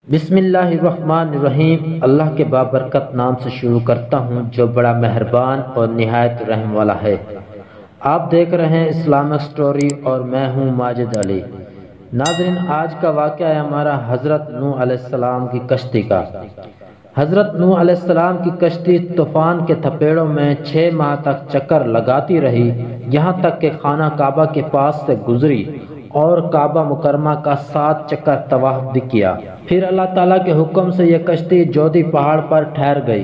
بسم اللہ الرحمن الرحیم۔ اللہ کے بابرکت نام سے شروع کرتا ہوں جو بڑا مہربان اور نہایت رحم والا ہے۔ آپ دیکھ رہے ہیں اسلامک سٹوری اور میں ہوں ماجد علی۔ ناظرین، آج کا واقعہ ہے ہمارا حضرت نوح علیہ السلام کی کشتی کا۔ حضرت نوح علیہ السلام کی کشتی طوفان کے تھپیڑوں میں 6 ماہ تک چکر لگاتی رہی، یہاں تک کہ خانہ کعبہ کے پاس سے گزری اور کعبہ مکرمہ کا 7 چکر طواف بھی کیا۔ پھر اللہ تعالیٰ کے حکم سے یہ کشتی جودی پہاڑ پر ٹھہر گئی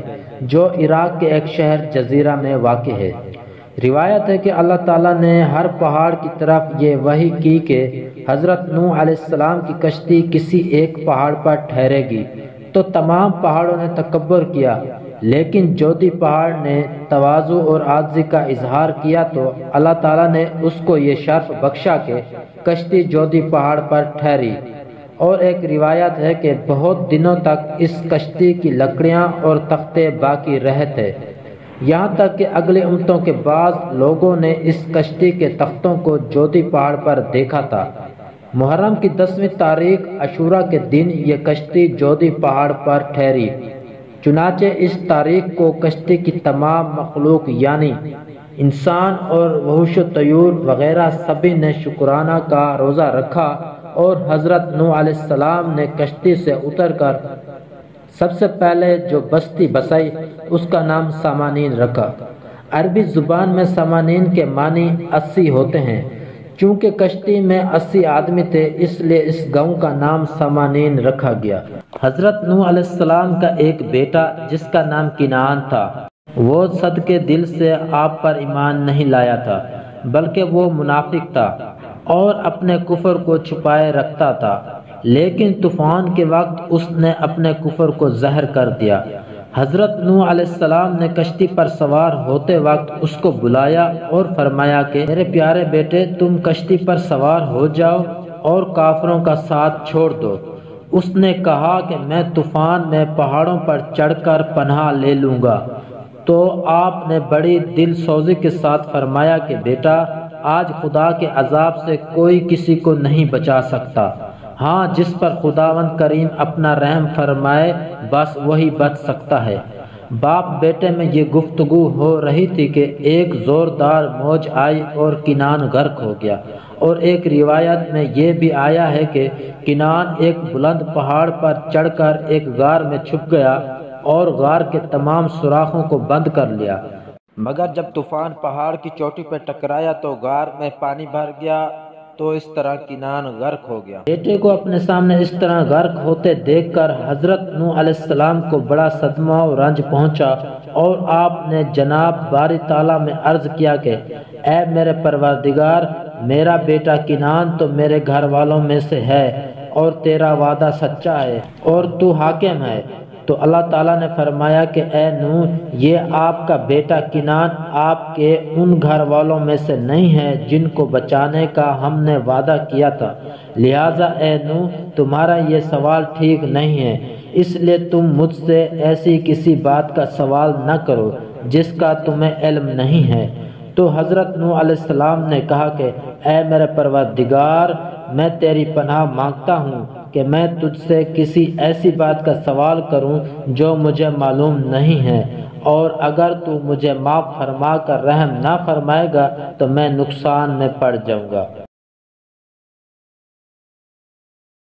جو عراق کے ایک شہر جزیرہ میں واقع ہے۔ روایت ہے کہ اللہ تعالیٰ نے ہر پہاڑ کی طرف یہ وحی کی کہ حضرت نوح علیہ السلام کی کشتی کسی ایک پہاڑ پر ٹھہرے گی، تو تمام پہاڑوں نے تکبر کیا، لیکن جودی پہاڑ نے تواضع اور عاجزی کا اظہار کیا تو اللہ تعالیٰ نے اس کو یہ شرف بخشا کہ کشتی جودی پہاڑ پر ٹھہری۔ اور ایک روایت ہے کہ بہت دنوں تک اس کشتی کی لکڑیاں اور تختے باقی رہے تھے، یہاں تک کہ اگلی امتوں کے بعض لوگوں نے اس کشتی کے تختوں کو جودی پہاڑ پر دیکھا تھا۔ محرم کی 10ویں تاریخ عاشوراء کے دن یہ کشتی جودی پہاڑ پر ٹھہری۔ چنانچہ اس تاریخ کو کشتی کی تمام مخلوق یعنی انسان اور وحوش و طیور وغیرہ سبھی نے شکرانہ کا روزہ رکھا، اور حضرت نوح علیہ السلام نے کشتی سے اتر کر سب سے پہلے جو بستی بسائی اس کا نام سامانین رکھا۔ عربی زبان میں سامانین کے معنی 80 ہوتے ہیں۔ چونکہ کشتی میں 80 آدمی تھے اس لیے اس گاؤں کا نام سامانین رکھا گیا۔ حضرت نوح علیہ السلام کا ایک بیٹا جس کا نام کنعان تھا، وہ صدقے دل سے آپ پر ایمان نہیں لایا تھا، بلکہ وہ منافق تھا اور اپنے کفر کو چھپائے رکھتا تھا، لیکن طوفان کے وقت اس نے اپنے کفر کو ظاہر کر دیا۔ حضرت نوح علیہ السلام نے کشتی پر سوار ہوتے وقت اس کو بلایا اور فرمایا کہ میرے پیارے بیٹے، تم کشتی پر سوار ہو جاؤ اور کافروں کا ساتھ چھوڑ دو۔ اس نے کہا کہ میں طوفان میں پہاڑوں پر چڑھ کر پناہ لے لوں گا۔ تو آپ نے بڑی دل سوزی کے ساتھ فرمایا کہ بیٹا، آج خدا کے عذاب سے کوئی کسی کو نہیں بچا سکتا، ہاں جس پر خداوند کریم اپنا رحم فرمائے بس وہی بچ سکتا ہے۔ باپ بیٹے میں یہ گفتگو ہو رہی تھی کہ ایک زوردار موج آئی اور کنعان غرق ہو گیا، اور ایک روایت میں یہ بھی آیا ہے کہ کنعان ایک بلند پہاڑ پر چڑھ کر ایک غار میں چھپ گیا اور غار کے تمام سوراخوں کو بند کر لیا، مگر جب طوفان پہاڑ کی چوٹی پر ٹکرایا تو غار میں پانی بھر گیا، تو اس طرح کنعان غرق ہو گیا۔ بیٹے کو اپنے سامنے اس طرح غرق ہوتے دیکھ کر حضرت نوح علیہ السلام کو بڑا صدمہ و رنج پہنچا، اور آپ نے جناب باری تعالیٰ میں عرض کیا کہ اے میرے پروردگار، میرا بیٹا کنعان تو میرے گھر والوں میں سے ہے اور تیرا وعدہ سچا ہے اور تو حاکم ہے۔ تو اللہ تعالیٰ نے فرمایا کہ اے نوح، یہ آپ کا بیٹا کنعان آپ کے ان گھر والوں میں سے نہیں ہے جن کو بچانے کا ہم نے وعدہ کیا تھا، لہٰذا اے نوح تمہارا یہ سوال ٹھیک نہیں ہے، اس لیے تم مجھ سے ایسی کسی بات کا سوال نہ کرو جس کا تمہیں علم نہیں ہے۔ تو حضرت نوح علیہ السلام نے کہا کہ اے میرے پروردگار، میں تیری پناہ مانگتا ہوں کہ میں تجھ سے کسی ایسی بات کا سوال کروں جو مجھے معلوم نہیں ہے، اور اگر تو مجھے معاف فرما کر رحم نہ فرمائے گا تو میں نقصان میں پڑ جاؤں گا۔